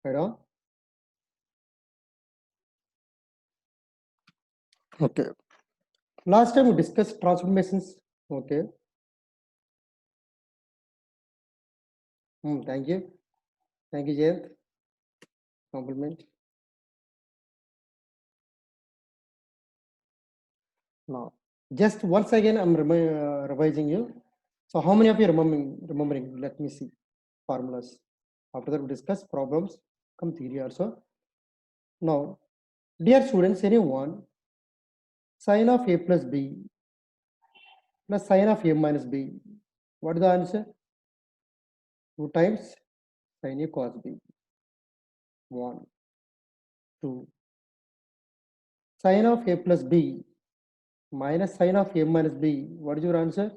Right on. Okay. Last time we discussed transformations. Okay. Thank you. Thank you, Jayant. Compliment. Now, just once again, I'm revising you. So, how many of you remembering? Let me see formulas. After that, we discuss problems. Come theory also. Now, dear students, anyone sin of a plus b plus sin of a minus b. What is the answer? 2 times sin a cos b. 1, 2. Sin of a plus b minus sin of a minus b. What is your answer?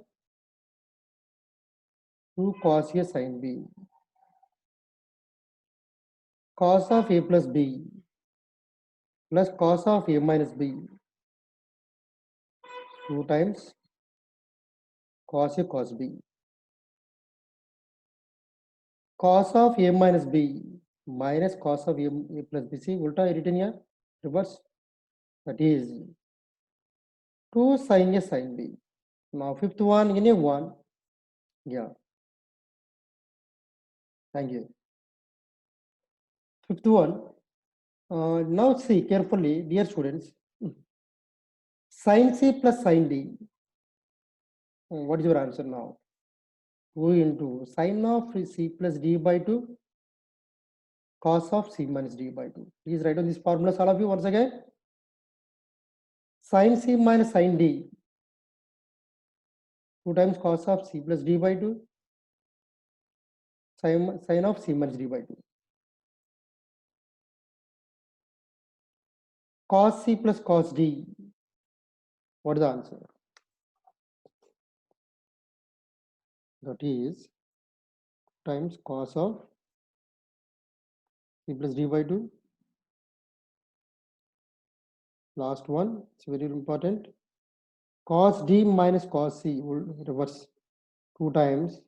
2 cos a sin b. Cos of a plus b plus cos of a minus b. 2 times cos a cos b. Cos of a minus b minus cos of a plus b. See, ulta written here, reverse. That is 2 sin a sin b. Now, fifth one, in a 1. Yeah. Thank you. Fifth one. Now see carefully, dear students. Sin c plus sin d. What is your answer now? 2 into sin of c plus d by 2 cos of c minus d by 2. Please write down these formulas, all of you, once again. Sin c minus sin d, 2 times cos of c plus d by 2, sin of c minus d by 2. Cos c plus cos d, what is the answer? That is times cos of c plus d by 2. Last one, it's very important. Cos d minus cos c will reverse 2 times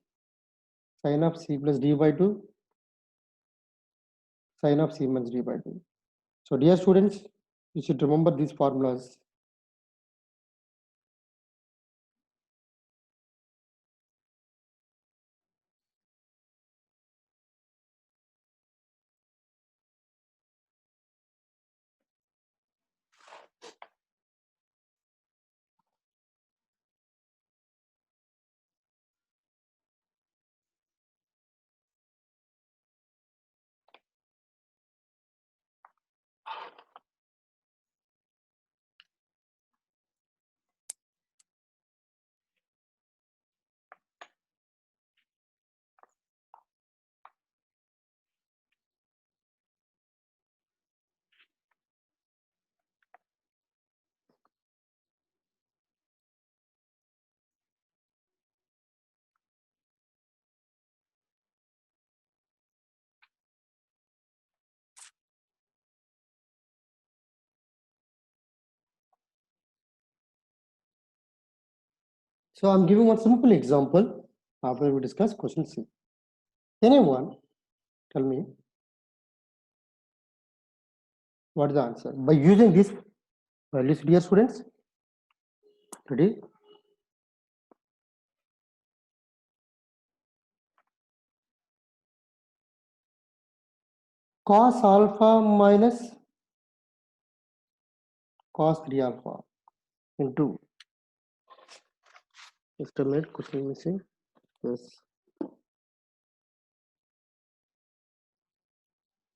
sin of c plus d by 2, sin of c minus d by 2. So dear students, you should remember these formulas. So I'm giving one simple example after we discuss question C. Anyone tell me what is the answer? By using this values, dear students, ready? Cos alpha minus cos 3 alpha into, just a minute, question missing. Yes.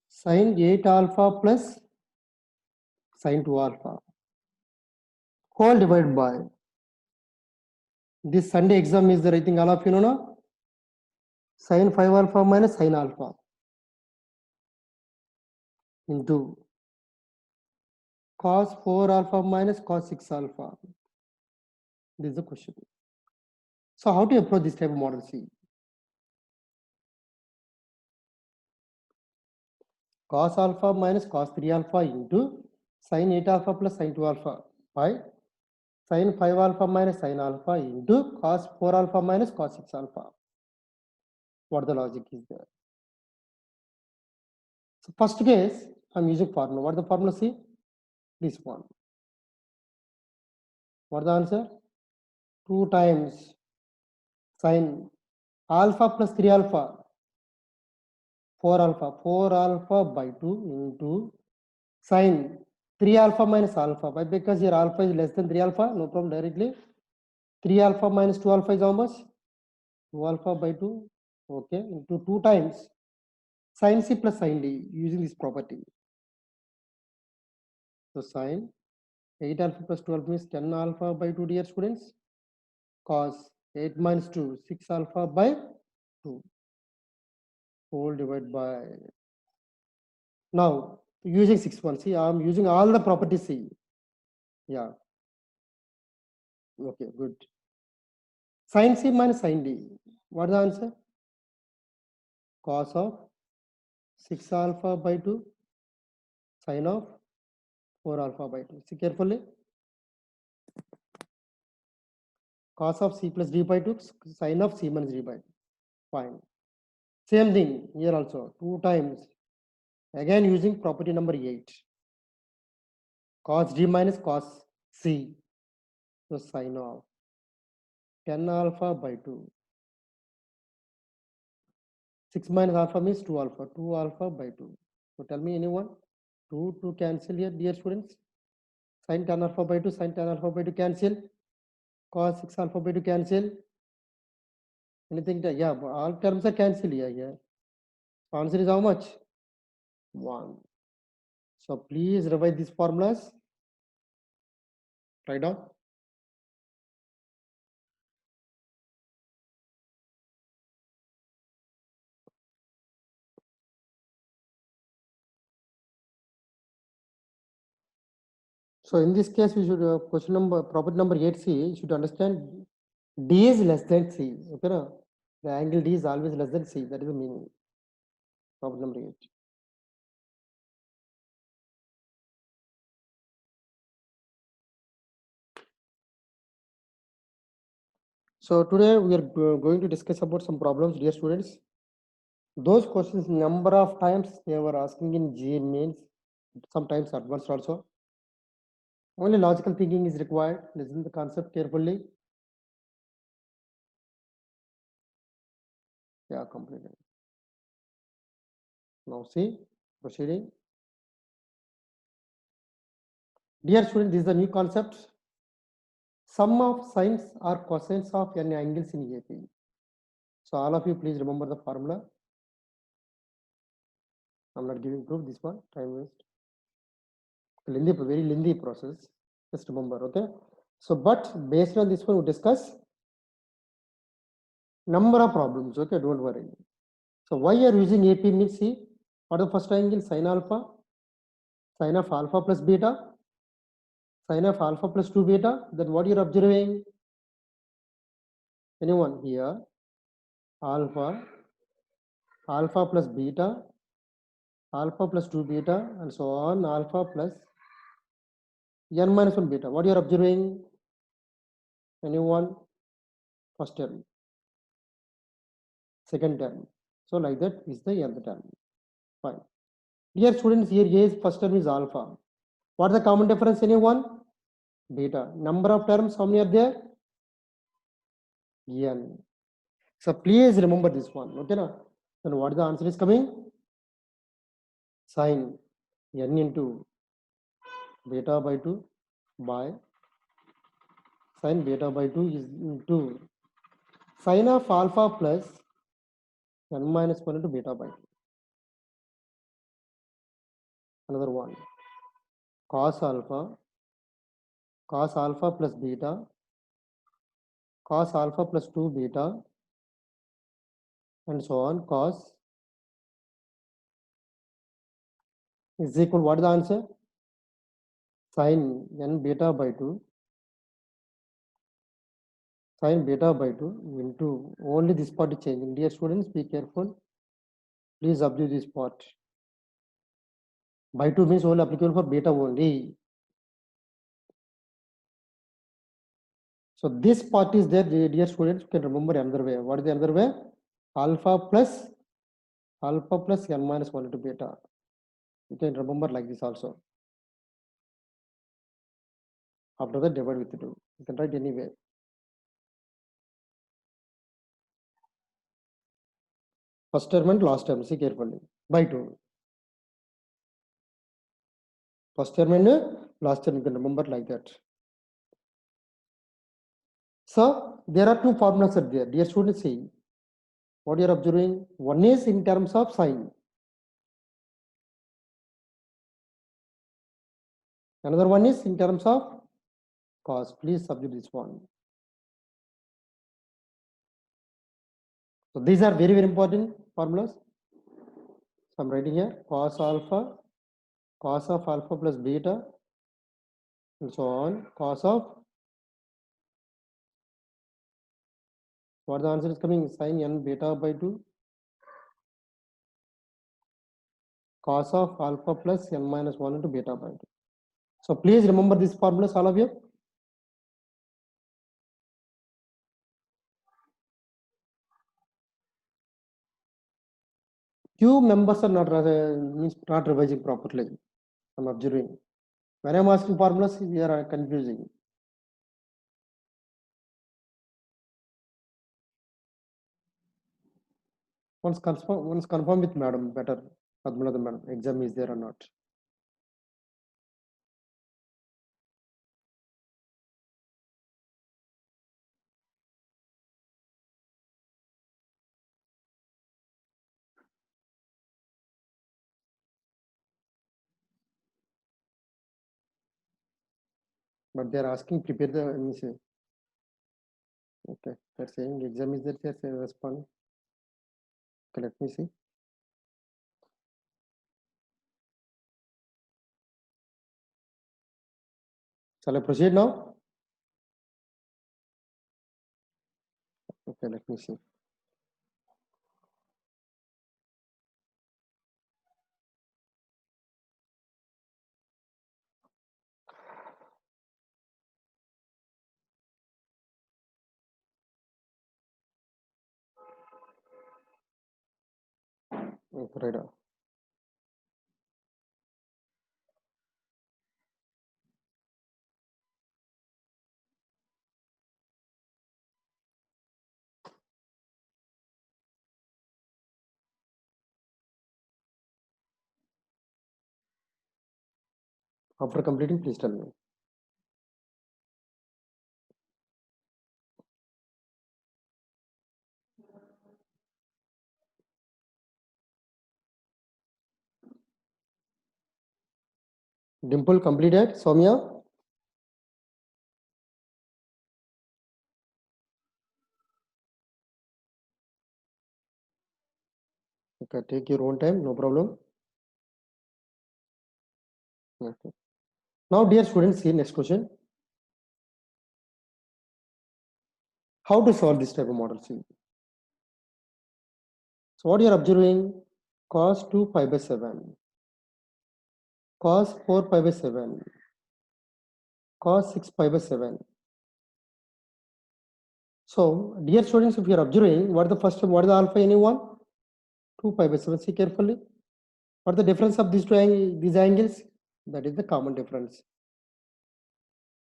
Sin 8 alpha plus sin 2 alpha whole divided by this Sunday exam is there, I think all of you know now. Sin 5 alpha minus sin alpha into cos 4 alpha minus cos 6 alpha. This is the question. So how to approach this type of model? See, cos alpha minus cos 3 alpha into sin 8 alpha plus sin 2 alpha by sin 5 alpha minus sin alpha into cos 4 alpha minus cos 6 alpha. What the logic is there? So first case, I'm using formula. What the formula? See this one. What the answer? 2 times sine alpha plus 3 alpha, 4 alpha, 4 alpha by 2 into sine 3 alpha minus alpha. Why? Because here alpha is less than 3 alpha. No problem directly. 3 alpha minus 2 alpha is how much? 2 alpha by 2. Okay. Into 2 times sine C plus sine D using this property. So sine 8 alpha plus 12 means 10 alpha by 2, dear students. Cos 8 minus 2, 6 alpha by 2 whole divided by. Now using 6 1. See, I'm using all the properties. See, yeah. Okay, good. Sine C minus sine D. What is the answer? Cos of 6 alpha by 2 sine of 4 alpha by 2. See carefully. Cos of C plus D by 2 sine of C minus D by 2. Fine. Same thing here also. 2 times. Again using property number 8. Cos D minus cos C. So sine of 10 alpha by 2. 6 minus alpha means 2 alpha. 2 alpha by 2. So tell me anyone. 2 cancel here, dear students. Sin 10 alpha by 2, sin 10 alpha by 2 cancel. Cos 6 alpha by 2 cancel. Anything? Yeah, all terms are cancelled here. Yeah. Answer is how much? 1. So please revise these formulas. Write down. So in this case, we should question number property number 8C. You should understand D is less than C. Okay, no? The angle D is always less than C. That is the meaning. Property number 8. So today we are going to discuss about some problems, dear students. Those questions number of times they were asking in GE means, sometimes advanced also. Only logical thinking is required. Listen to the concept carefully. Yeah, completed. Now see, proceeding. Dear students, this is the new concept. Sum of sines or cosines of any angles in AP. So all of you please remember the formula. I'm not giving proof this one, time waste. Lengthy, very lengthy process. Just remember, okay? So, but based on this one, we discuss number of problems, okay? Don't worry. So why you are using AP means see, what the first angle? Sin alpha, sin of alpha plus beta, sin of alpha plus 2 beta. Then what you are observing? Anyone here? Alpha, alpha plus beta, alpha plus 2 beta, and so on, alpha plus n minus 1 beta. What you are observing? Anyone? First term, second term. So like that is the nth term. Fine. Dear students, here A is first term is alpha. What is the common difference? Anyone? Beta. Number of terms, how many are there? N. So please remember this one. Okay, na? Then what the answer is coming? Sin n into beta by 2 by sin beta by 2 is into sin of alpha plus n minus 1 into beta by 2. Another one. Cos alpha plus beta, cos alpha plus 2 beta, and so on, cos is equal, what is the answer? Sin n beta by 2, sin beta by 2 into, only this part is changing. Dear students, be careful. Please observe this part. By 2 means only applicable for beta only. So this part is there, dear students, you can remember another way. What is the other way? Alpha plus n minus 1 into beta. You can remember like this also. After that, divide with 2. You can write anyway. First term and last term, see carefully. By 2. First term and last term, you can remember like that. So, there are two formulas are there. Dear students, see what you are observing. One is in terms of sign. Another one is in terms of cos. Please substitute this one. So, these are very, very important formulas. So, I'm writing here cos alpha, cos of alpha plus beta, and so on. Cos of what the answer is coming sin n beta by 2, cos of alpha plus n minus 1 into beta by 2. So please remember these formulas, all of you. Few members are not revising properly. I'm observing. When I'm asking formulas, we are confusing. Once confirm with madam, better. Padmanathan madam, exam is there or not. But they are asking prepare the MSA. Okay, they're saying exam is there, they're saying respond. Okay, let me see. Shall I proceed now? Okay, let me see. Okay, right. After completing, please tell me. Dimple completed. Soumya? Okay, take your own time, no problem. Okay. Now, dear students, see next question. How to solve this type of model? See. So what you are observing? Cos 2 pi by 7, cos 4 pi by 7, cos 6 pi by 7. So, dear students, if you are observing, what is the first, what is the alpha anyone? 2 pi by 7. See carefully. What is the difference of these these angles? That is the common difference.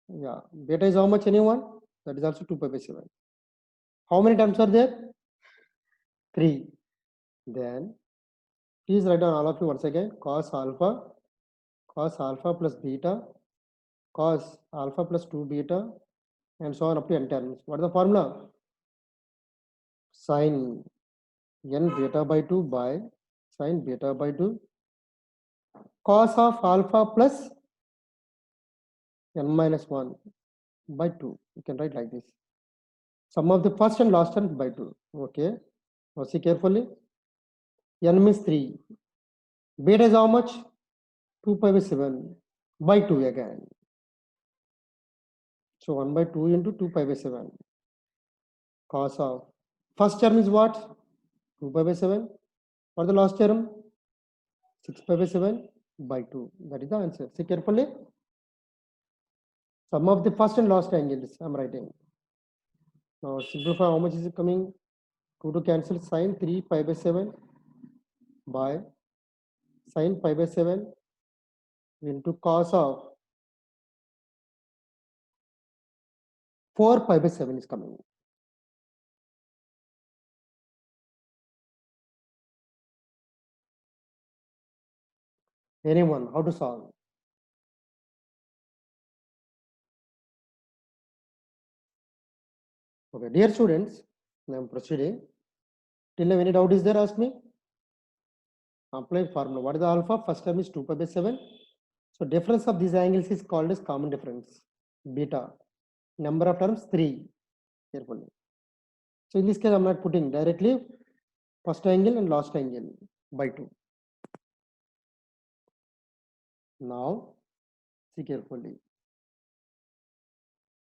Yeah, beta is how much anyone? That is also 2 pi by 7. How many terms are there? 3. Then please write down all of you once again. Cos alpha plus beta, cos alpha plus 2 beta, and so on up to n terms. What is the formula? Sin n beta by 2 by sin beta by 2, cos of alpha plus n minus 1 by 2. You can write like this. Sum of the first and last term by 2. Okay. Now see carefully. N means 3. Beta is how much? 2 pi by 7 by 2 again. So 1 by 2 into 2 pi by 7. Cos of first term is what? 2 pi by 7. For the last term, 6 pi by 7 by 2. That is the answer. See carefully. Sum of the first and last angles I am writing. Now simplify, how much is it coming? 2 to cancel, sin 3 pi by 7 by Sine pi by 7 into cos of 4 pi by 7 is coming. Anyone, how to solve? Okay, dear students, I am proceeding. Till now, any doubt is there? Ask me. Apply formula. What is the alpha? First term is 2 pi by 7. So difference of these angles is called as common difference. Beta. Number of terms 3. Carefully. So in this case, I'm not putting directly first angle and last angle by 2. Now, see carefully.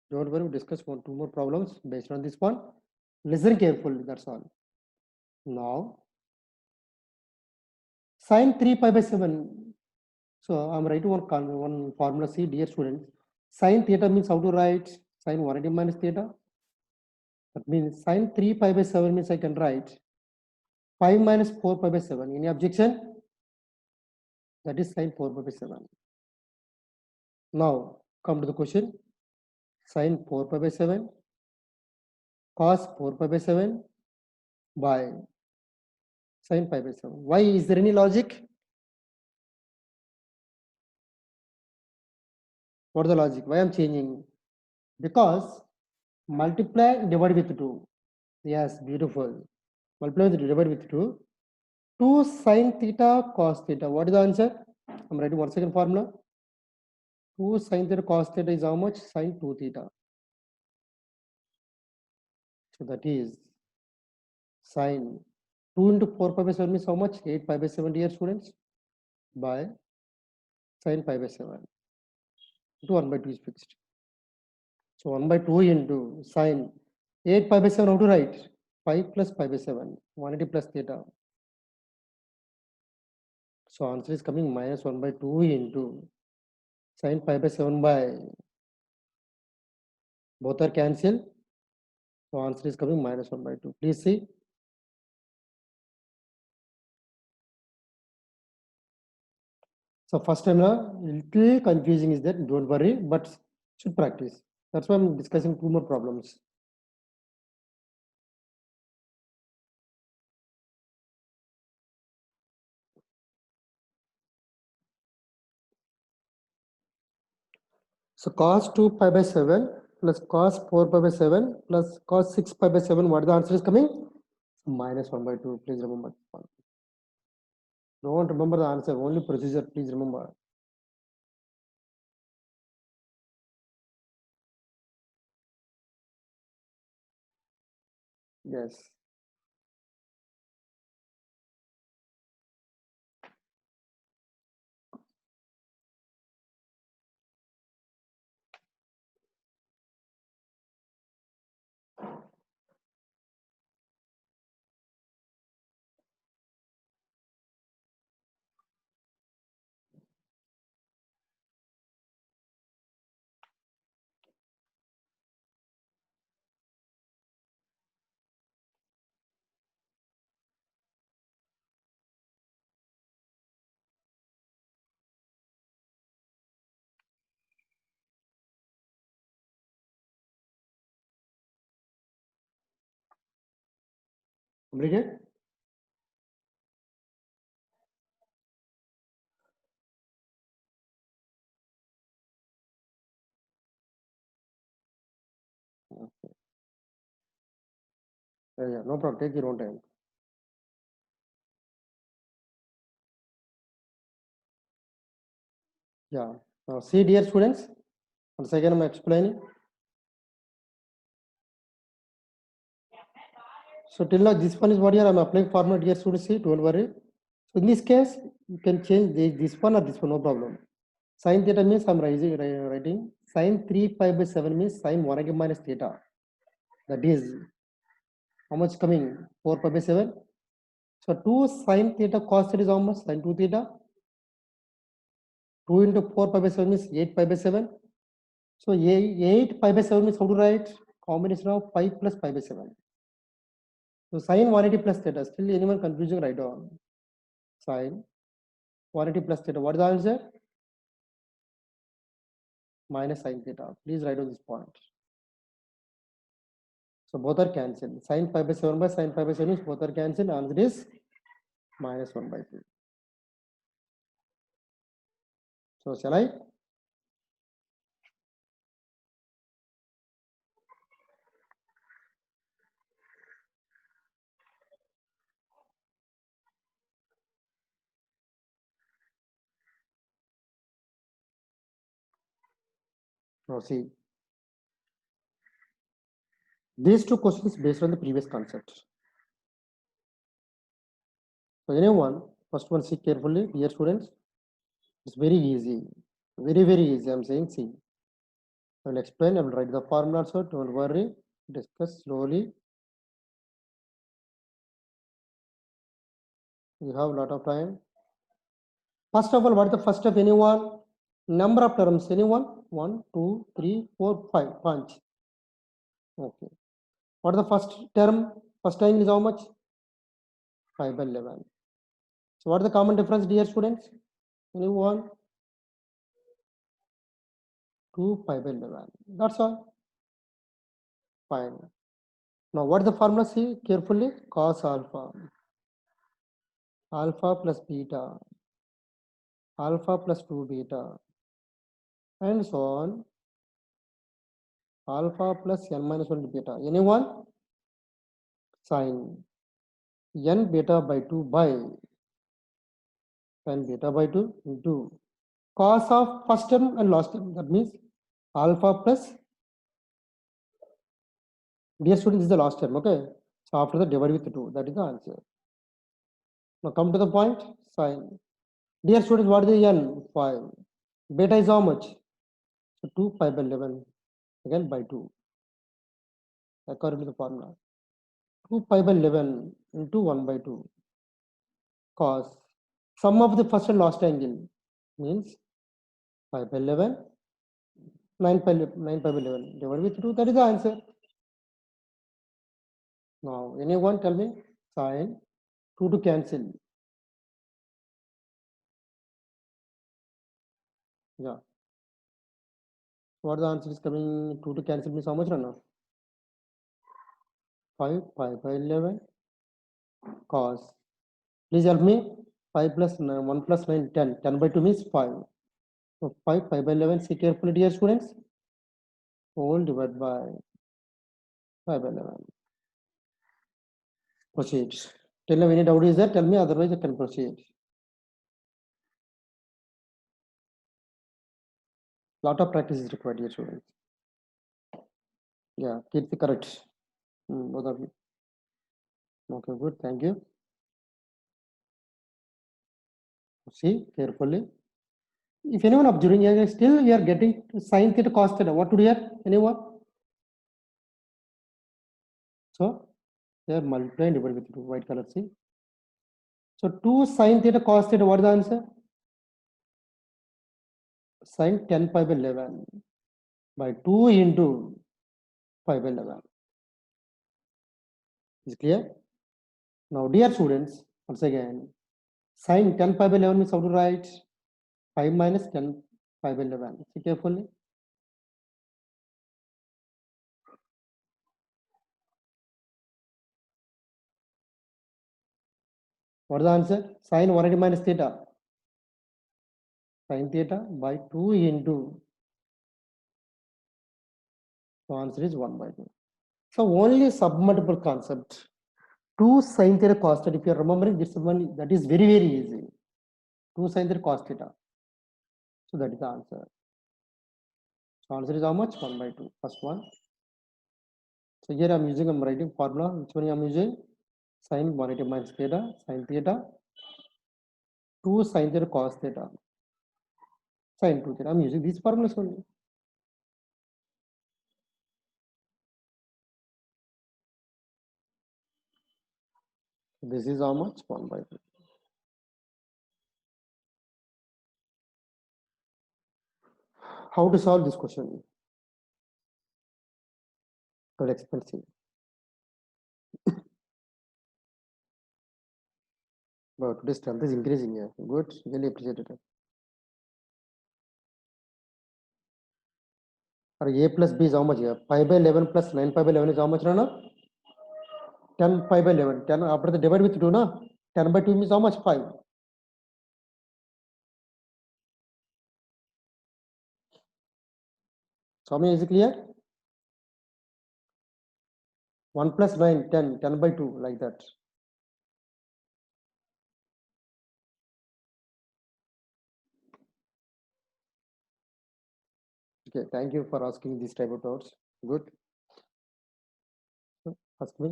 Don't worry, we discuss two more problems based on this one. Listen carefully, that's all. Now, sine 3 pi by 7. So I'm writing one formula. See, dear students, sine theta means how to write sine 180 minus theta. That means sine 3 pi by 7 means I can write 5 minus 4 pi by 7. Any objection? That is sine 4 pi by 7. Now, come to the question. Sine 4 pi by 7 cos 4 pi by 7 by sine pi by 7. Why? Is there any logic? What is the logic? Why I'm changing? Because multiply divide with 2. Yes, beautiful. Multiply with divide with 2. 2 sine theta cos theta. What is the answer? I'm writing one second formula. 2 sine theta cos theta is how much? Sine 2 theta. So that is sine 2 into 4 pi by 7 is how much? 8 pi by 7, dear students, by sine pi by 7. Into 1 by 2 is fixed. So 1 by 2 into sine 8 pi by 7, how to write? 5 plus pi by 7, 180 plus theta. So answer is coming minus 1 by 2 into sine pi by 7 by, both are cancelled. So answer is coming minus 1 by 2. Please see. So first time, little confusing is that, don't worry, but should practice. That's why I'm discussing two more problems. So cos 2 pi by 7 plus cos 4 pi by 7 plus cos 6 pi by 7, what the answer is coming? Minus 1 by 2. Please remember. Don't remember the answer, only procedure, please remember. Yes. Completed? Okay. Yeah, no problem. Take your own time. Yeah. Now see, dear students, once again I'm explaining. So till now, this one is what here I'm applying formula, dear students. See, don't worry. So in this case, you can change this one or this one, no problem. Sin theta means I'm writing sin 3 pi by 7 means sin 1 minus theta. That is how much coming? 4 pi by 7. So 2 sin theta cos theta is how much? Sin 2 theta. 2 into 4 pi by 7 means 8 pi by 7. So 8 pi by 7 means how to write? Combination of 5 plus pi by 7. So sin 180 plus theta. Still anyone confusing, write down. Sin 180 plus theta. What is the answer? Minus sin theta. Please write on this point. So both are cancelled. Sin pi by 7 by sin pi by 7 is both are cancelled. Answer is minus 1 by 2. So shall I? Now see. These two questions based on the previous concept. So anyone, first one see carefully, dear students. It's very easy. Very, very easy. I'm saying see. I will explain. I will write the formula also. Don't worry. Discuss slowly. You have a lot of time. First of all, what is the first of anyone? Number of terms. Anyone? 1, 2, 3, 4, 5. Punch. Okay. What is the first term? First angle is how much? 5 by 11. So what is the common difference, dear students? Anyone? 2 pi by 11. That's all. Fine. Now what is the formula? See carefully. Cos alpha. Alpha plus beta. Alpha plus 2 beta. And so on. Alpha plus n minus 1 beta. Anyone? Sine n beta by 2 by n beta by 2 into cos of first term and last term. That means alpha plus, dear students, is the last term. Okay. So after that, divide with 2. That is the answer. Now come to the point. Sine. Dear students, what is the n? 5. Beta is how much? So 2 pi by 11. Again by 2. According to the formula. 2 pi by 11 into 1 by 2. Cos. Sum of the first and last angle means 5 by 11. 9 pi, 9 pi by 11. Divided with 2. That is the answer. Now, anyone tell me? Sine 2 to cancel. Yeah. What the answer is coming? 2 to cancel means how much run? 5 pi by 11 cos. Please help me. 5 plus 9, 1 plus 9, 10. 10 by 2 means 5. So 5 pi by 11. See carefully, dear students. Whole divided by 5 by 11. Proceed. Tell me any doubt is there. Tell me, otherwise I can proceed. Lot of practice is required, dear students. Yeah, keep the correct. Both of you. Okay, good. Thank you. See carefully. If anyone observing here, still we are getting sin theta cos theta. What to do here? Anyone? So they are multiplying divided with 2. White color. See. So 2 sin theta cos theta. What is the answer? Sin 10 pi by 11 by 2 into 5 by 11. Is clear? Now, dear students, once again, sin 10 pi by 11 means how to write? 5 minus 10 pi by 11. See carefully. What is the answer? Sin 180 minus theta. Sin theta by 2 into. So answer is 1 by 2. So only submultiple concept. 2 sin theta cos theta. If you are remembering this one, that is very, very easy. 2 sin theta cos theta. So that is the answer. So answer is how much? 1 by 2. First one. So here I'm writing formula. Which one I'm using? Sin 180 minus theta, sin theta, 2 sin theta cos theta, sin 2 theta. I'm using these formulas only. This is how much? 1 by 2. How to solve this question? Very expensive. But today's strength is increasing. Yeah, good. Really appreciate it. Or a plus b is how much? Yeah, pi by 11 plus 9 pi by 11 is how much? No, 10 pi by 11. 10 after the divide with 2, na? 10 by 2 means how much? 5. So how many is it clear? 1 plus 9, 10. 10 by 2, like that. Okay, thank you for asking these type of doubts. Good. Ask me.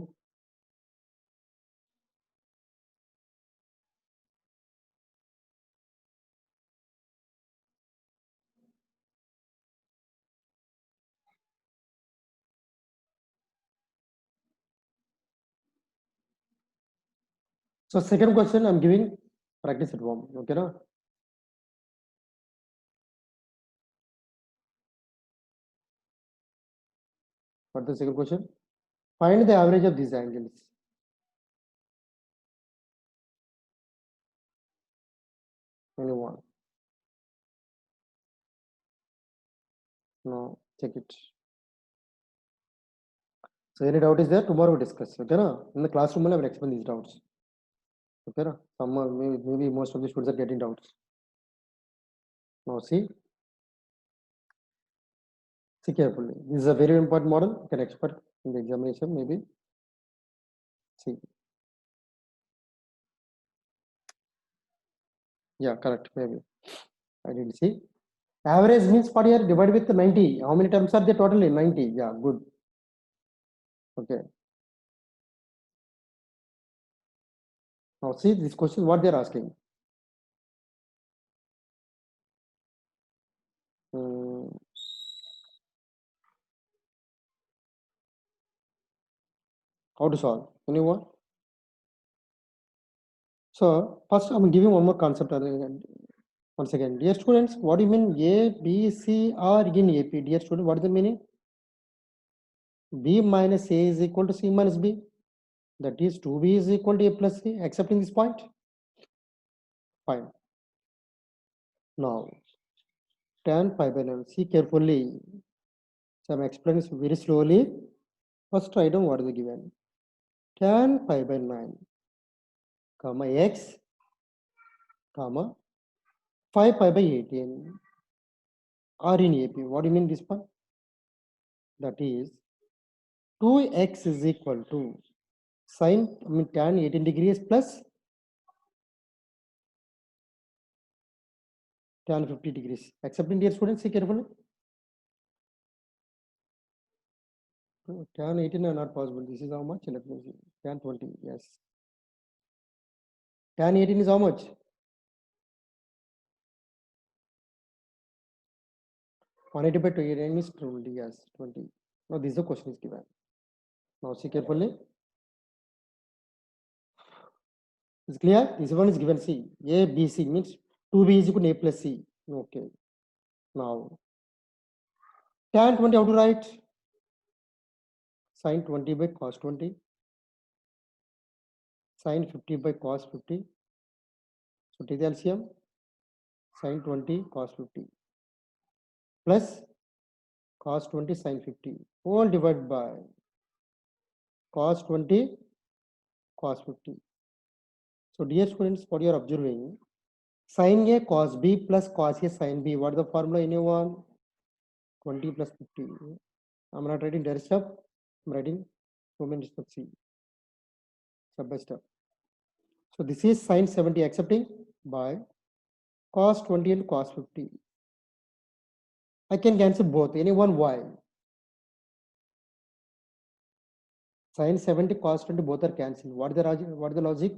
So second question I'm giving, practice at home. Okay, na? What's the second question? Find the average of these angles. Anyone? No, check it. So any doubt is there? Tomorrow we discuss. Okay, na? In the classroom, I will explain these doubts. Okay, na? Some maybe most of the students are getting doubts. Now see carefully. This is a very important model. You can expect in the examination maybe. See. Yeah, correct. Maybe. I didn't see. Average means what here divided with 90. How many terms are there totally? 90. Yeah, good. Okay. Now see this question, what they're asking. How to solve? Anyone? So first I'm giving one more concept once again. Dear students, what do you mean A, B, C are in AP? Dear student, what is the meaning? B minus A is equal to C minus B. That is 2B is equal to A plus C, accepting this point? Fine. Now, tan pi by 9. See carefully. So I'm explaining this very slowly. First write down what is given. Tan pi by 9, comma x, comma 5 pi by 18 are in AP. What do you mean this one? That is 2x is equal to tan 18 degrees plus tan 50 degrees. Accepting, dear students, see carefully. Tan 18 are not possible. This is how much? Let me see. Tan 20, yes. Tan 18 is how much? 180 by 29 is 20, yes, 20. Now this is the question is given. Now see carefully. It's clear? This one is given C. A, B, C means 2B is equal to A plus C. Okay. Now tan 20 how to write? Sin 20 by cos 20. Sin 50 by cos 50. So take the LCM. Sin 20 cos 50 plus cos 20 sin 50 all divided by cos 20 cos 50. So dear students, what you are observing, sin A cos B plus cos A sin B. What is the formula? Anyone? 20 plus 50. I'm not writing direct step. I'm writing 2 minutes of C. Step by step. So this is sin 70 accepting by cos 20 and cos 50. I can cancel both. Anyone? Why? Sin 70 cos 20 both are cancelled. What is the logic? What is the logic?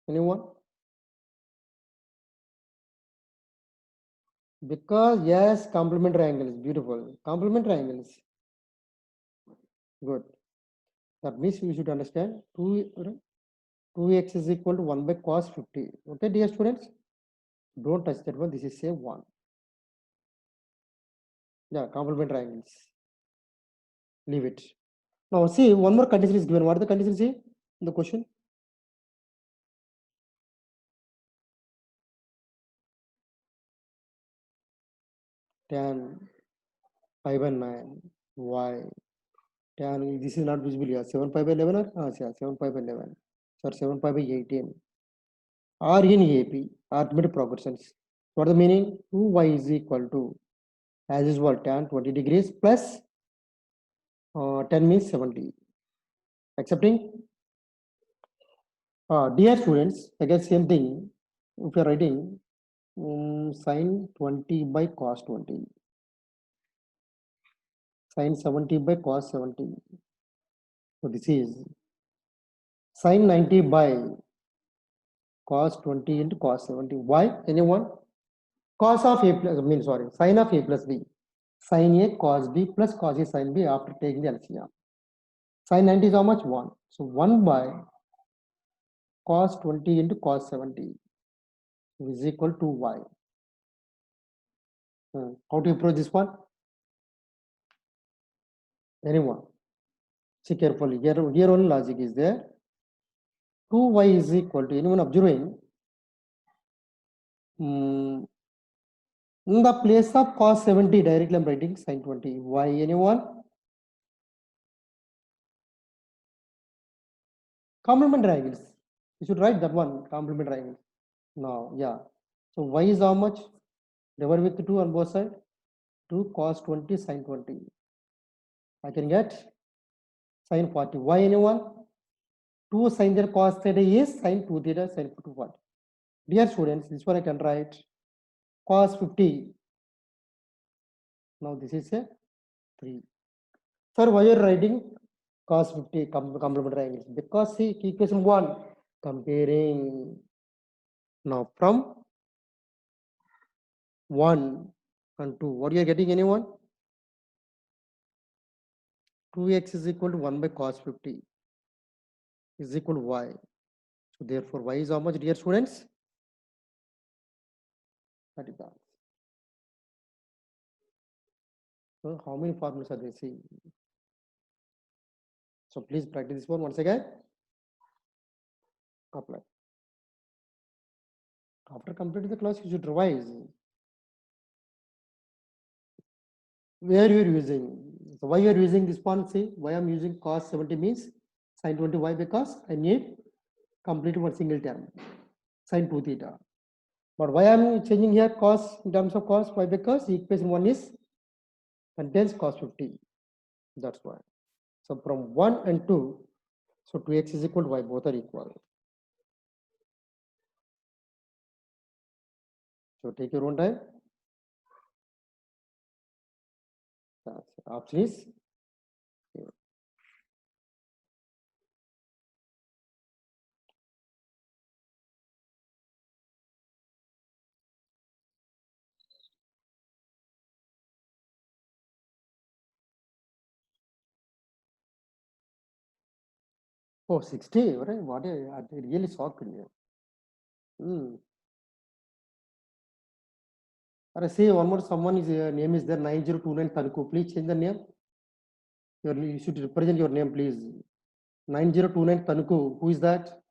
Anyone? Because yes, complementary angles, beautiful. Complementary angles. Good. That means you should understand 2x is equal to 1 by cos 50. Okay, dear students? Don't touch that one. This is say 1. Yeah, complementary angles. Leave it. Now see, one more condition is given. What is the condition? See in the question? tan pi by 9 y tan, this is not visible here, 7 pi by 11 or yeah, 7 pi by 11, sorry, 7 pi by 18 are in AP, arithmetic progressions. What the meaning? 2y is equal to, as usual, tan 20 degrees plus 10 means 70. Accepting? Dear students, again same thing. If you are writing sine 20 by cos 20, sine 70 by cos 70. So this is sine 90 by cos 20 into cos 70. Why? Anyone? Cos of a plus, I mean sorry, sine of a plus b. Sine a cos b plus cos a sine b after taking the LCM. Sine 90 is how much? 1. So 1 by cos 20 into cos 70 is equal to y. How to approach this one? Anyone? See carefully. Here only logic is there. 2y is equal to, anyone observing? In the place of cos 70, directly I'm writing sin 20. Why? Anyone? Complementary angles. You should write that one, complementary angles. Now, yeah. So y is how much? Divide with 2 on both sides. 2 cos 20 sin 20. I can get sin 40. Why? Anyone? 2 sin theta cos theta is sin 2 theta sin 240. Dear students, this one I can write cos 50. Now this is a 3. Sir, why you are writing cos 50 complementary angles? Because see equation 1 comparing. Now from 1 and 2, what you are getting, anyone? 2x is equal to 1 by cos 50 is equal to y. So therefore y is how much, dear students? That is the answer. So how many formulas are they seeing? So please practice this one once again. Apply. After completing the class, you should revise. Where you are using? So why you are using this one? See, why I'm using cos 70 means sin 20. Why? Because I need complete one single term, sin 2 theta. But why I'm changing here cos in terms of cos? Why? Because equation 1 is contains cos 50. That's why. So from 1 and 2, so 2x is equal to y, both are equal. So take your own time. Option is here. Oh, 60, right? What a really shocked me. I say one more, someone is name is there 9029 Tanku. Please change the name. You should represent your name, please. 9029 Tanku. Who is that?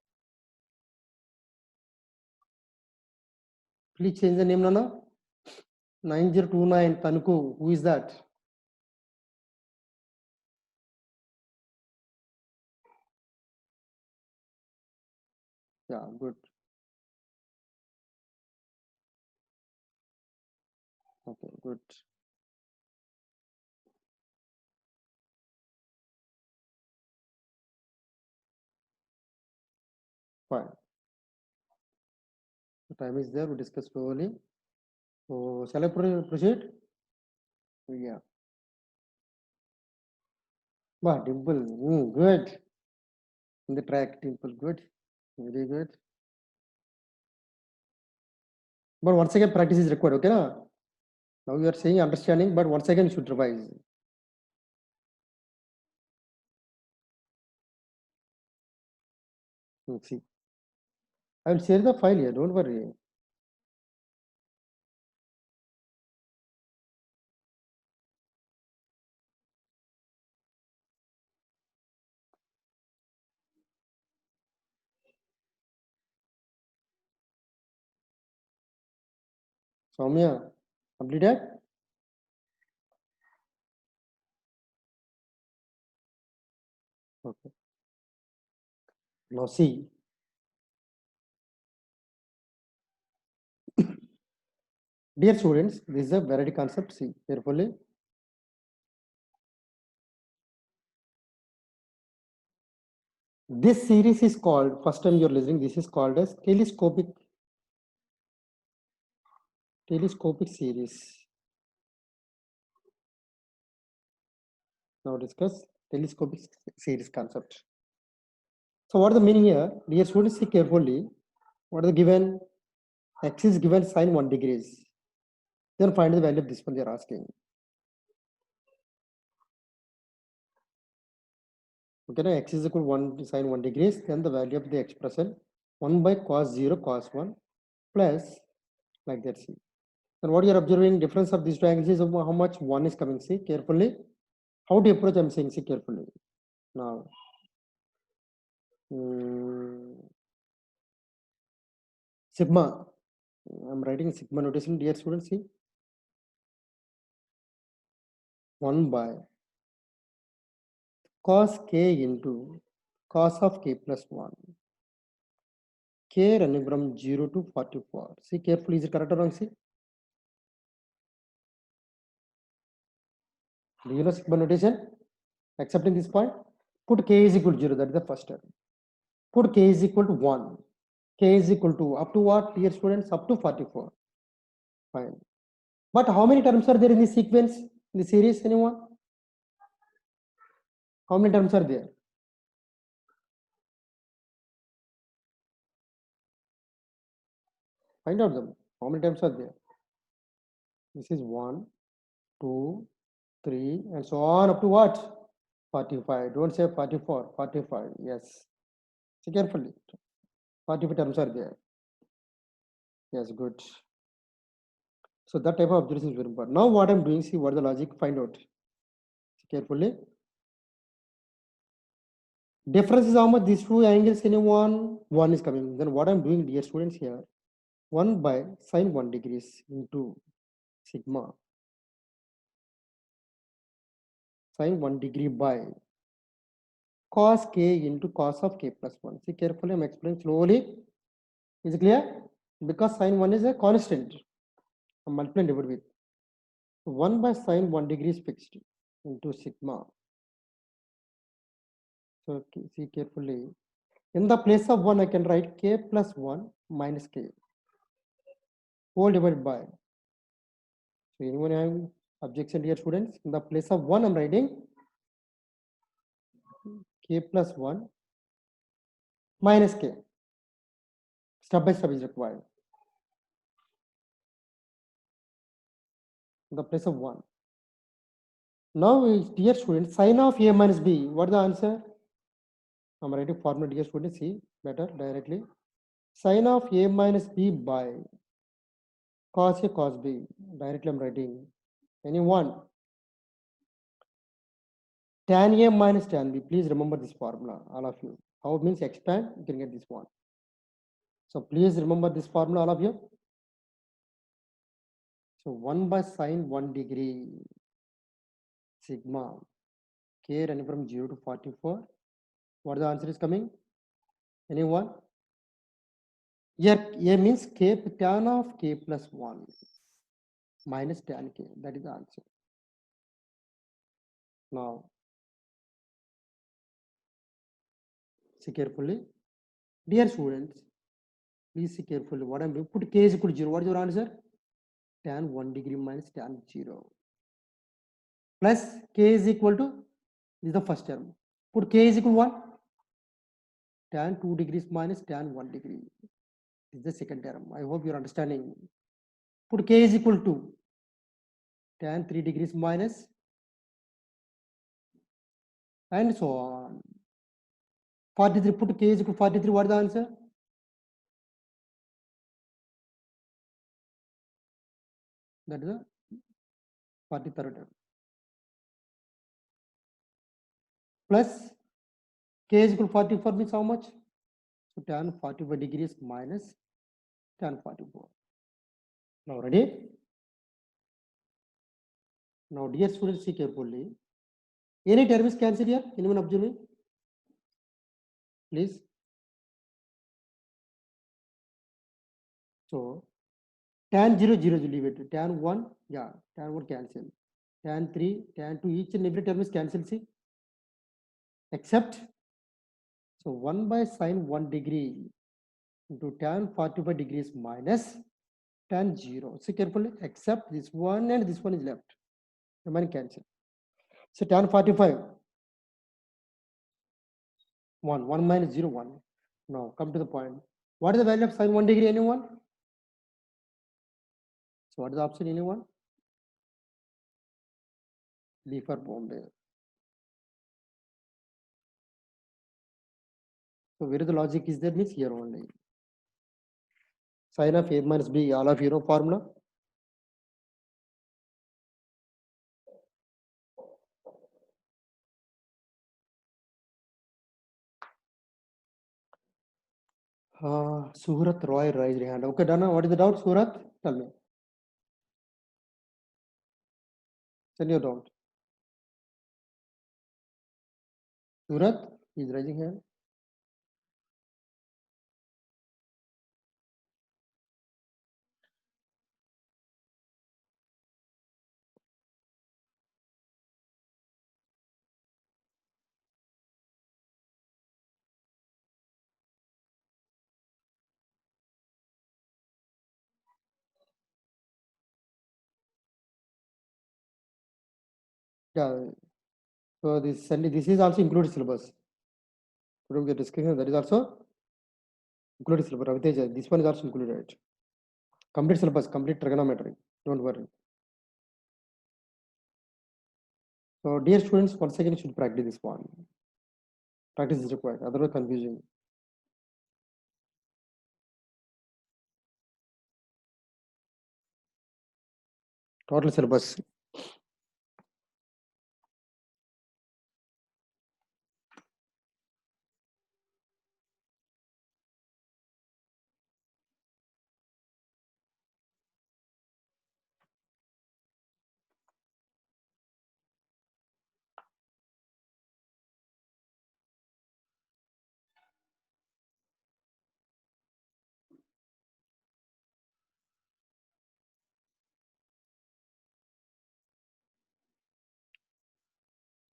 Please change the name, Nana. 9029 Tanku. Who is that? Yeah, good. Okay, good. Fine. The time is there. We discuss slowly. So, shall I proceed? Yeah. Wow, Dimple. Good. In the track, Dimple. Good. Very good. But once again, practice is required. Okay, na? Now you are saying understanding, but once again, you should revise. See, I will share the file here. Don't worry. Soumya, completed? Okay. Now see, dear students, this is a variety concept. See carefully. This series is called, first time you're listening, this is called as telescopic series. Now discuss telescopic series concept. So what is the meaning here? Dear students, see carefully. What is the given? X is given sine 1 degrees. Then find the value of this one they are asking. Okay, x is equal to 1 sine 1 degrees. Then the value of the expression 1 by cos 0 cos 1 plus like that. See. Then what you are observing, difference of these two angles is how much 1 is coming. See carefully. How to approach? I'm saying, see carefully. Now, sigma. I'm writing sigma notation, dear students. See 1 by cos k into cos of k plus 1. K running from 0 to 44. See carefully, is it correct or wrong? See. Do you know sigma notation? Accepting this point, put k is equal to 0. That is the first term. Put k is equal to 1. K is equal to up to what, dear students? Up to 44. Fine. But how many terms are there in this sequence, in the series? Anyone? How many terms are there? Find out them. How many terms are there? This is 1, 2, 3, and so on up to what? 45. Don't say 44. 45. Yes. See carefully. 45 terms are there. Yes, good. So that type of observation is very important. Now what I'm doing, see what the logic, find out. See carefully. Difference is how much these two angles in one is coming. Then what I'm doing, dear students, here 1 by sine 1 degrees into sigma sine 1 degree by cos k into cos of k plus 1. See carefully, I'm explaining slowly. Is it clear? Because sine 1 is a constant. I'm multiplying divided with 1 by sine 1 degree is fixed into sigma. So see carefully. In the place of 1, I can write k plus 1 minus k whole divided by. So anyone have objection here, students? In the place of 1, I'm writing k plus 1 minus k. Step by step is required. In the place of 1. Now, dear students, sine of a minus b. What is the answer? I'm writing formula, dear students. See better directly. Sine of a minus b by cos a cos b. Directly I'm writing anyone. Tan a minus tan b. Please remember this formula, all of you. How it means expand, you can get this one. So please remember this formula, all of you. So 1 by sine 1 degree sigma k running from 0 to 44. What the answer is coming? Anyone? Here a means k tan of k plus 1 minus tan k. That is the answer. Now, see carefully. Dear students, please see carefully what I'm doing. Put k is equal to 0. What is your answer? Tan 1 degree minus tan 0. Plus k is equal to, this is the first term. Put k is equal to what? Tan 2 degrees minus tan 1 degree. This is the second term. I hope you're understanding. Put k is equal to tan 3 degrees minus and so on. 43, put k is equal to 43. What is the answer? That is the 43rd term. Plus k is equal to 44 means how much? So tan 45 degrees minus tan 44. Now ready? Now dear students, see carefully. Any term is cancelled here? Anyone observe me? please. So tan 0, 0, leave it. Tan 1, yeah, tan 1 cancel. Tan 3, tan 2, each and every term is cancelled, see. Except, so 1 by sine 1 degree into tan 45 degrees minus tan 0. See carefully, except this one and this one is left. Remain cancel. So tan 45, 1 minus 0, 1. Now come to the point. What is the value of sine 1 degree, anyone? So what is the option, anyone? B for Bombay. So where the logic is there means here only. Sine of A minus B, all of you know formula. Surat Roy raised your hand. Okay, Dana, what is the doubt, Surat? Tell me. Send your doubt. Surat is raising hand. Yeah. So this is also included syllabus. From the discussion, that is also included syllabus. Raviteja, this one is also included. Complete syllabus, complete trigonometry. Don't worry. So dear students, once again you should practice this one. Practice is required, otherwise confusing. Total syllabus.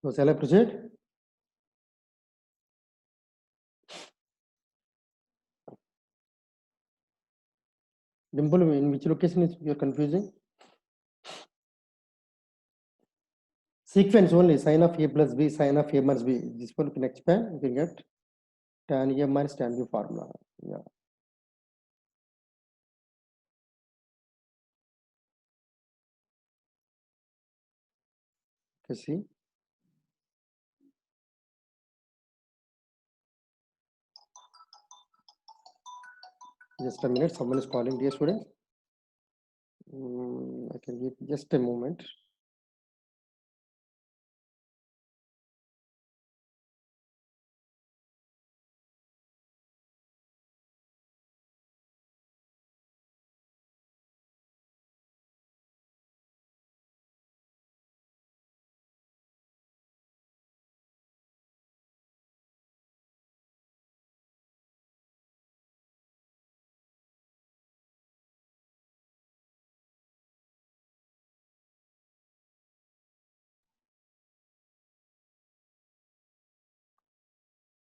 So shall I proceed? Dimple, in which location is you're confusing? Sequence only, sine of A plus B, sine of A minus B. This one can expand, you can get tan A minus tan B formula. Yeah. Okay, see. Just a minute, someone is calling, dear student. I can give just a moment.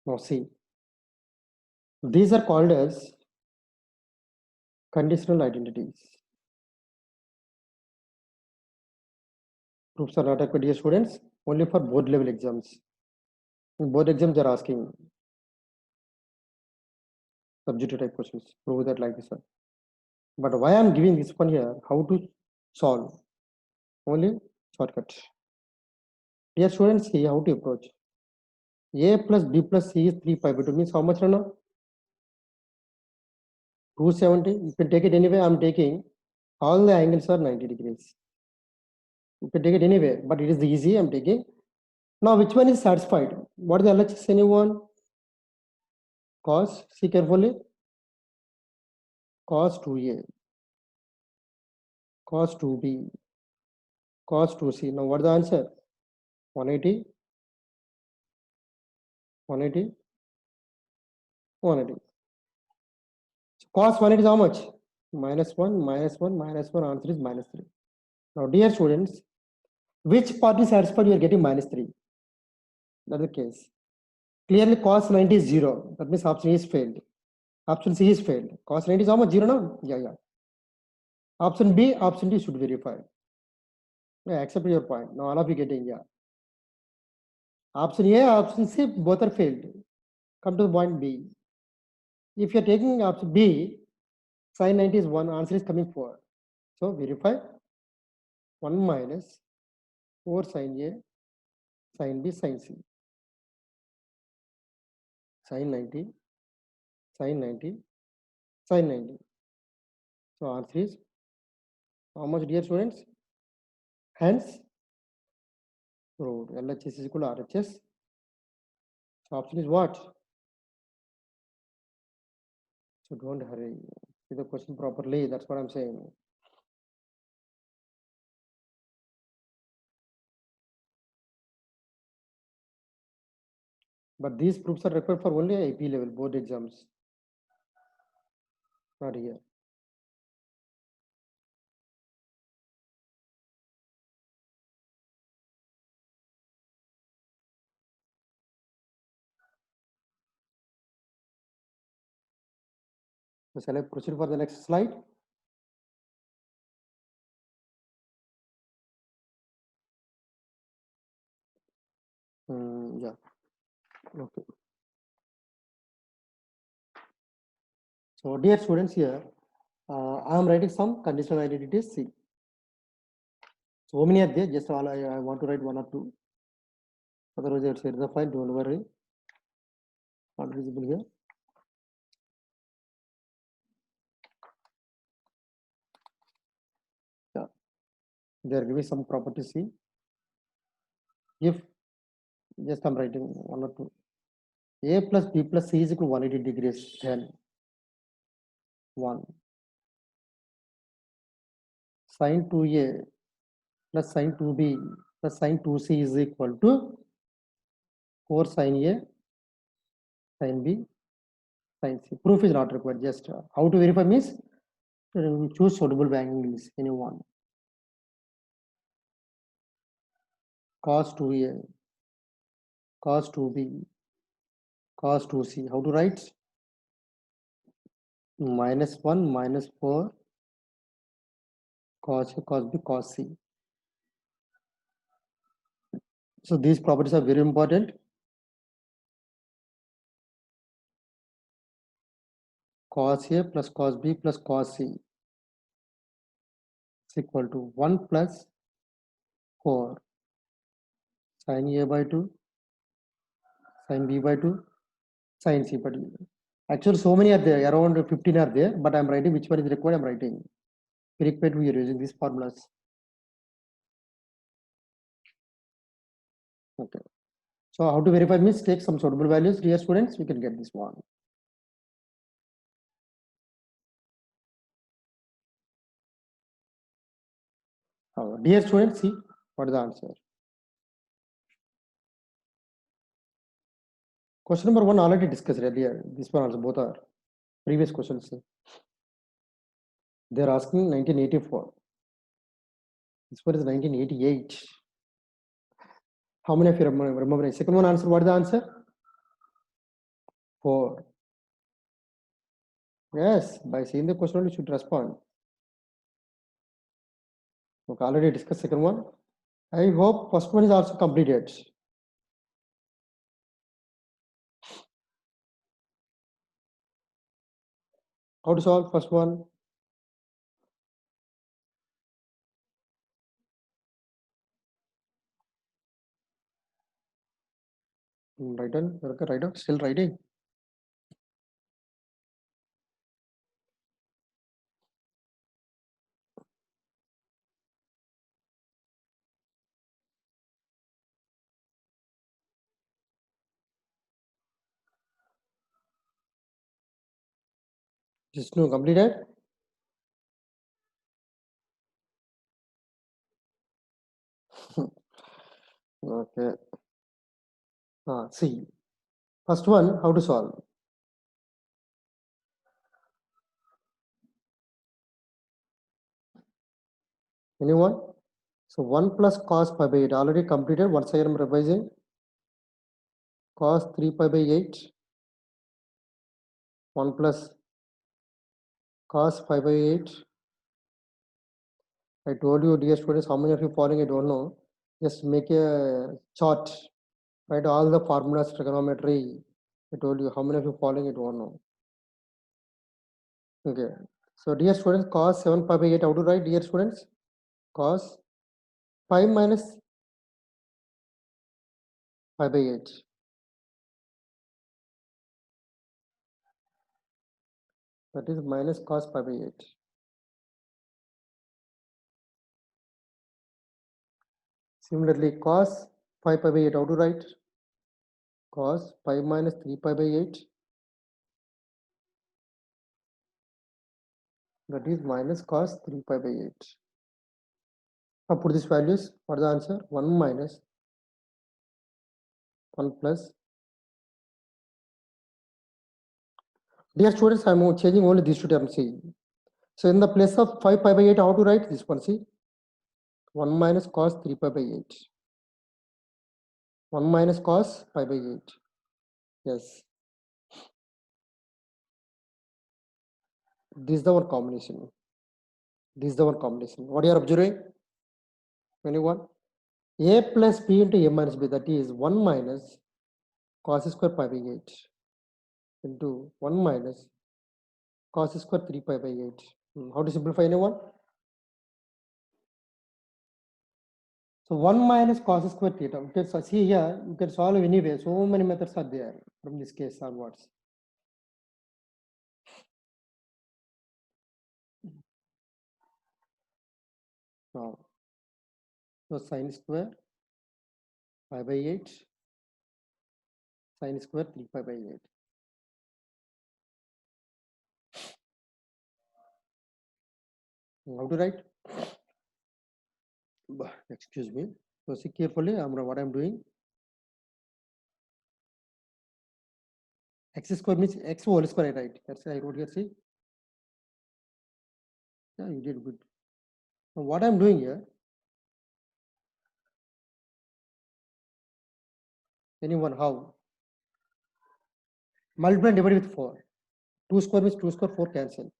Now see, these are called as conditional identities. Proofs are not required, dear students, only for board level exams. In board exams, they are asking subjective type questions. Prove that like this one. But why I'm giving this one here, how to solve? Only shortcut. Dear students, see how to approach. A plus B plus C is 3 pi by 2 means how much now? 270. You can take it anyway. I'm taking all the angles are 90 degrees. You can take it anyway, but it is easy. I'm taking. Now, which one is satisfied? What is the LHS, anyone? Cos, see carefully. Cos 2A, cos 2B, cos 2C. Now, what is the answer? 180, 180. 180. So cos 180 is how much? Minus 1, minus 1, minus 1, answer is minus 3. Now, dear students, which part is satisfied? You are getting minus 3. That's the case. Clearly, cos 90 is 0. That means option A is failed. Option C is failed. Cos 90 is how much? 0 now? Yeah. Option B, option D should verify. Yeah, accept your point. Now, all of you getting, yeah. Option A, option C, both are failed. Come to the point B. If you're taking option B, sin 90 is 1, answer is coming 4. So, verify 1 minus 4 sin A, sin B, sin C. Sin 90, sin 90, sin 90. So, answer is how much, dear students? Hence, proved LHS is equal to RHS. So, option is what? So, don't hurry. See the question properly. That's what I'm saying. But these proofs are required for only AP level board exams, not here. So, shall I proceed for the next slide? Yeah. Okay. So, dear students, here I am writing some conditional identities C. So many are there. Just all I want to write 1 or 2. Otherwise, I will share the file. Don't worry. Not visible here. Yeah. They are giving some properties C. If just I'm writing 1 or 2. A plus B plus C is equal to 180 degrees. Then 1 sin 2A plus sin 2B plus sin 2C is equal to 4 sin A sin B sin C. Proof is not required. Just how to verify means choose suitable angles anyone. Cos 2A, cos 2B, cos 2C. How to write? Minus 1 minus 4 cos A cos B cos C. So these properties are very important. Cos A plus cos B plus cos C is equal to 1 plus 4 sin A by 2 sin B by 2 sin C by 2. Actually, so many are there, around 15 are there, but I'm writing which one is required, I'm writing. Required, we are using these formulas. Okay. So how to verify means take some suitable values, dear students, we can get this one. Dear students, see what is the answer. Question number 1 already discussed earlier. This one also both are previous questions. They are asking 1984. This one is 1988. How many of you remember? Second one answer, what is the answer? 4. Yes, by seeing the question you should respond. Okay, already discussed second one. I hope first one is also completed. How to solve first one? Write on, okay, write on, still writing. Just no completed. Okay. See, first one, how to solve? Anyone? So 1 plus cos pi by 8 already completed. Once again I'm revising. Cos 3 pi by 8. 1 plus cos pi by 8. I told you, dear students, how many of you following? I don't know. Just make a chart. Write all the formulas, trigonometry. I told you how many of you following? I don't know. Okay. So dear students, cos 7 pi by 8. How to write, dear students? Cos 5 minus pi by 8. That is minus cos pi by 8. Similarly, cos 5 pi by 8. How to write? Cos 5 minus 3 pi by 8. That is minus cos 3 pi by 8. Now put these values. What is the answer? 1 minus 1 plus. Dear students, I am changing only these two terms. See. So in the place of 5 pi by 8, how to write this one? See. 1 minus cos 3 pi by 8. 1 minus cos pi by 8. Yes. This is the one combination. This is the one combination. What you are observing? Anyone? A plus b into a minus b, that is 1 minus cos square pi by 8 into 1 minus cos square 3 pi by 8. How to simplify, anyone? So 1 minus cos square theta. You can see here, you can solve anyway. So many methods are there from this case onwards. Now, so sin square pi by 8, sin square 3 pi by 8. How to write? Excuse me. So see carefully, what I'm doing. X square means x whole square, right? That's I wrote here. See, yeah, you did good. Now what I'm doing here? Anyone? How? Multiply and divide with 4. 2 square means 2 square, 4 cancel.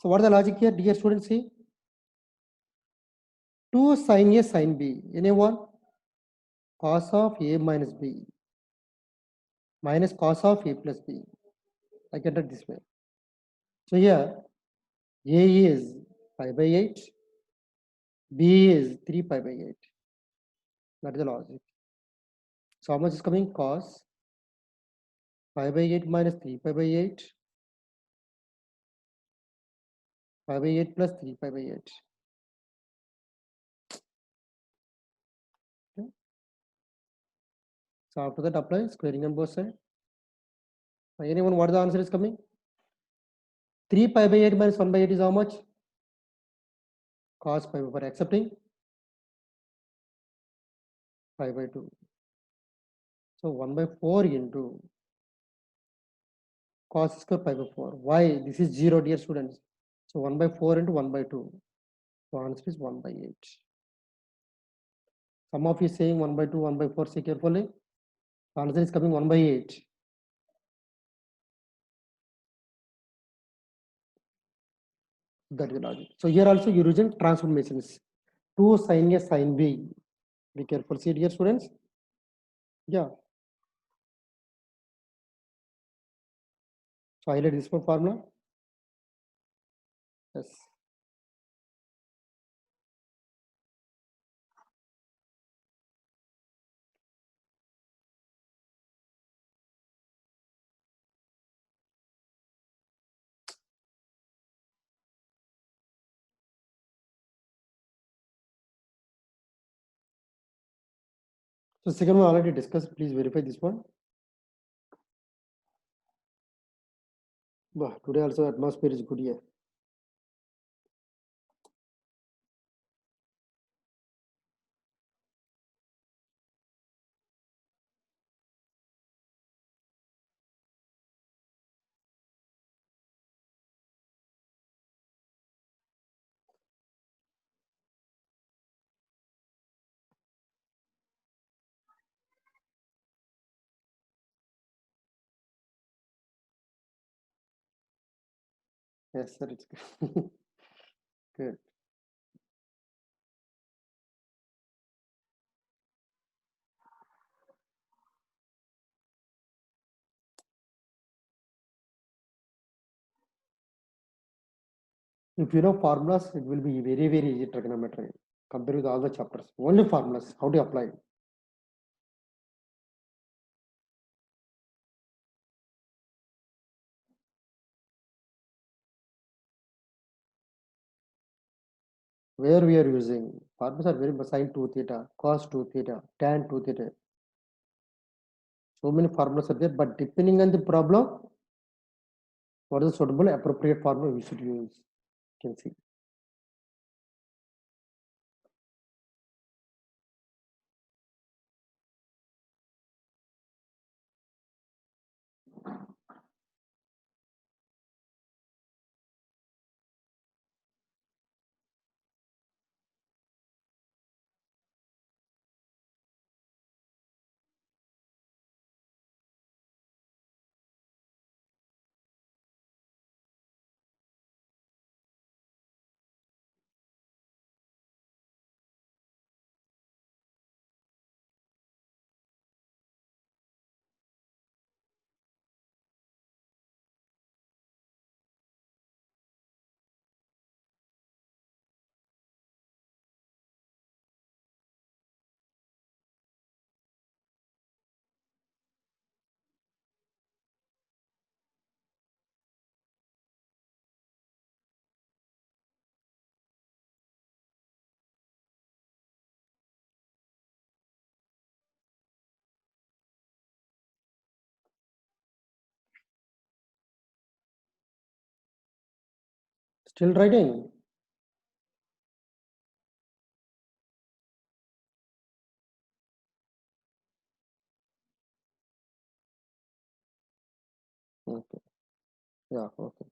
So what is the logic here, dear students? See, 2 sin A sin B. Anyone? Cos of A minus B minus cos of A plus B. I can write this way. So here, A is pi by 8, B is 3 pi by 8. That is the logic. So how much is coming? Cos pi by 8 minus 3 pi by 8, pi by 8 plus 3 pi by 8. Okay. So after that, apply squaring on both sides. Anyone, what the answer is coming? 3 pi by 8 minus 1 by 8 is how much? Cos pi by 4, accepting pi by 2. So 1 by 4 into cos square pi by 4. Why? This is 0, dear students. So 1 by 4 into 1 by 2. So answer is 1 by 8. Some of you saying 1 by 2, 1 by 4. See carefully. The answer is coming 1 by 8. That is the logic. So here also you're using transformations. 2 sin A sin B. Be careful. See, dear students. Yeah. So highlight this one formula. Yes. So second one already discussed. Please verify this one. Bah, today also atmosphere is good here. Yes, sir. It's good. If you know formulas, it will be very, very easy trigonometry compared with all the chapters. Only formulas, how to apply. Where we are using formulas are very sine 2 theta, cos 2 theta, tan 2 theta. So many formulas are there, but depending on the problem, what is the suitable appropriate formula we should use? You can see. Still writing. Okay. Yeah. Okay.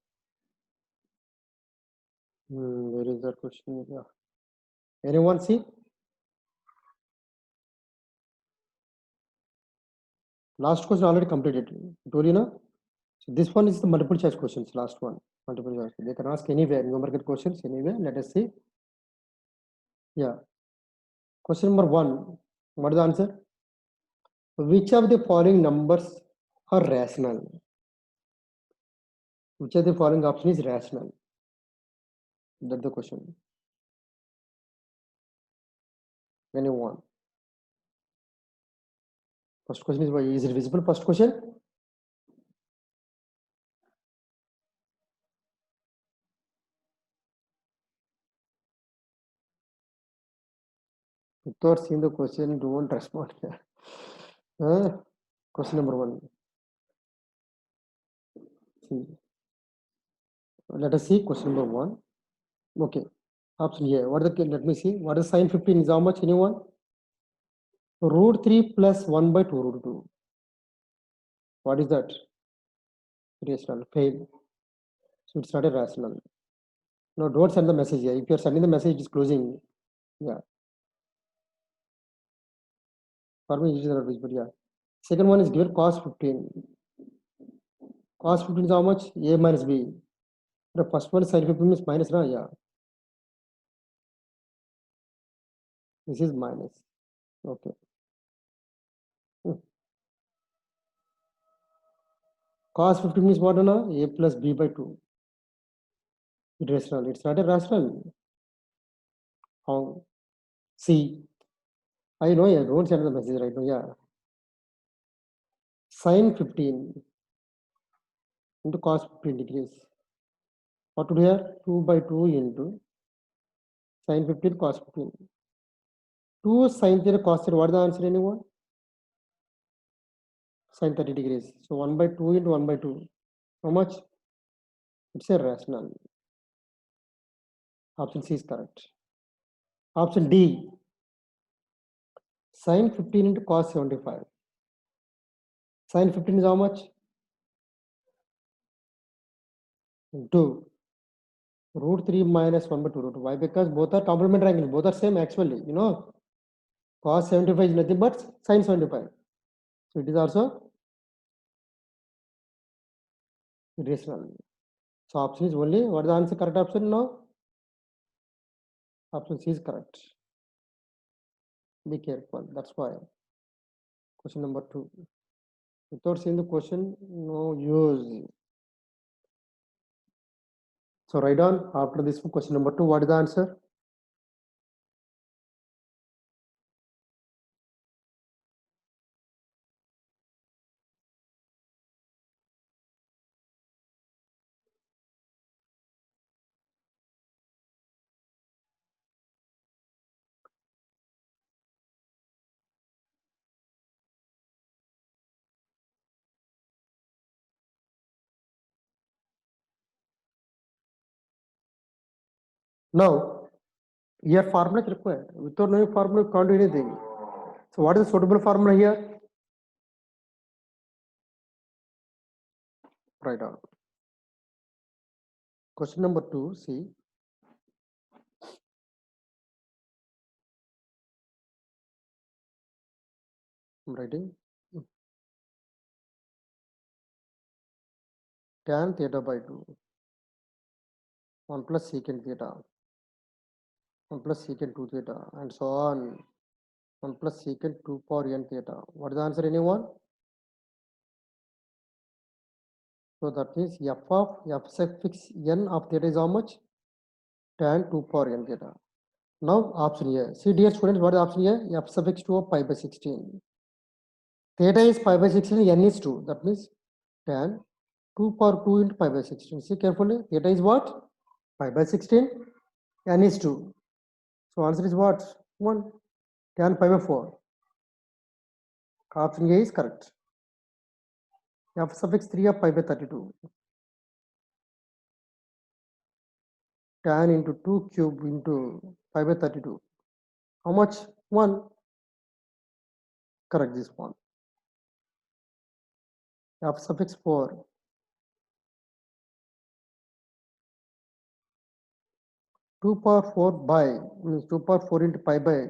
Where is that question? Yeah. Anyone see? Last question already completed. I told you na. So this one is the multiple choice questions. Last one, multiple choice. They can ask anywhere numerical questions anywhere. Let us see. Yeah. Question number one. What is the answer? Which of the following numbers are rational? Which of the following option is rational? That's the question. Anyone? First question is why is it visible? First question. Without seeing the question, don't respond. Question number one. See. Let us see question number one. Okay. Option A. What is the, let me see. What is sine 15 is how much? Anyone? Root 3 plus 1 by 2 root 2. What is that? Rational. Fail. So it's not a rational. No, don't send the message here. If you're sending the message, it's closing. Yeah. For me, it is not visible. Yeah. Second one is given cos 15. Cos 15 is how much? A minus B. The first one sine 15 is minus, na? Yeah. This is minus. Okay. Cos 15 is what, na? A plus B by 2. Rational. It's not a rational. How? See. I know, yeah. Don't send the message right now. Yeah. Sine 15 into cos 15 degrees. What would here? 2 by 2 into sine 15 cos 15. 2 sine theta cos theta. What is the answer, anyone? Sine 30 degrees. So 1 by 2 into 1 by 2. How much? It's a rational. Option C is correct. Option D. Sine 15 into cos 75. Sine 15 is how much? 2. Root 3 minus 1 by 2 root 2. Why? Because both are complementary angle. Both are same actually. You know, cos 75 is nothing but sine 75. So it is also rational. So option is only, what is the answer, correct option now? Option C is correct. Be careful, that's why. Question number 2. Without seeing the question, no use. So write down after this question number 2, what is the answer? Now, here formula is required. Without knowing formula, you can't do anything. So what is the suitable formula here? Write down. Question number 2, see. I'm writing. Tan theta by 2. 1 plus secant theta. 1 plus secant 2 theta. And so on. 1 plus secant 2 power n theta. What is the answer, anyone? So that means f of f suffix n of theta is how much? Tan 2 power n theta. Now option A. See dear students, what is option A? F suffix 2 of pi by 16. Theta is pi by 16, n is 2. That means tan 2 power 2 into pi by 16. See carefully. Theta is what? Pi by 16. N is 2. So answer is what? 1. Tan pi by 4. Option A is correct. F suffix 3 of pi by 32. Tan into 2 cube into pi by 32. How much? 1. Correct this one. F suffix 4. 2 power 4 by, means 2 power 4 into pi by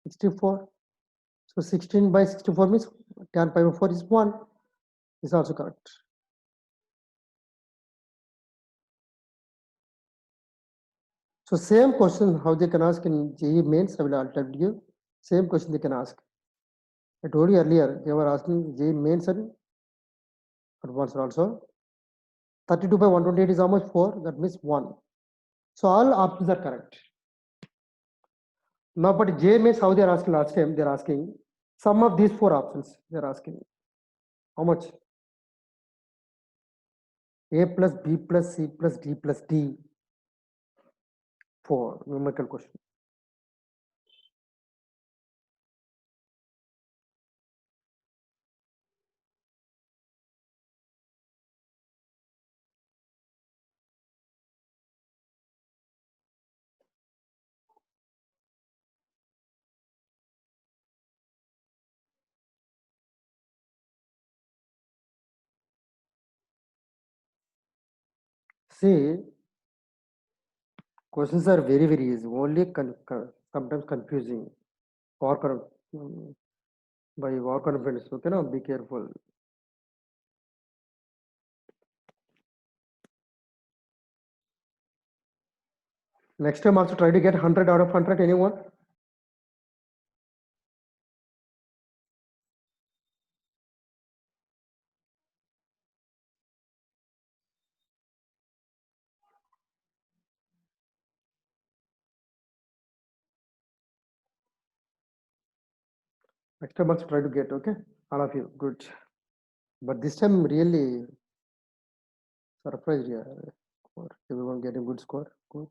64. So 16 by 64 means tan pi by 4 is 1. Is also correct. So same question how they can ask in JEE mains, I will tell you. Same question they can ask. I told you earlier they were asking JEE mains and advanced also. 32 by 128 is how much? 4. That means 1. So all options are correct. Now, but J means how they are asking last time. They are asking sum of these 4 options. They are asking how much? A plus B plus C plus D plus D. 4 numerical question. See, questions are very easy. Only sometimes confusing. By war confidence. Okay, now be careful. Next time also try to get 100 out of 100. Anyone? Next time also try to get. Okay, all of you. Good. But this time really surprised. Yeah, everyone getting good score. Good.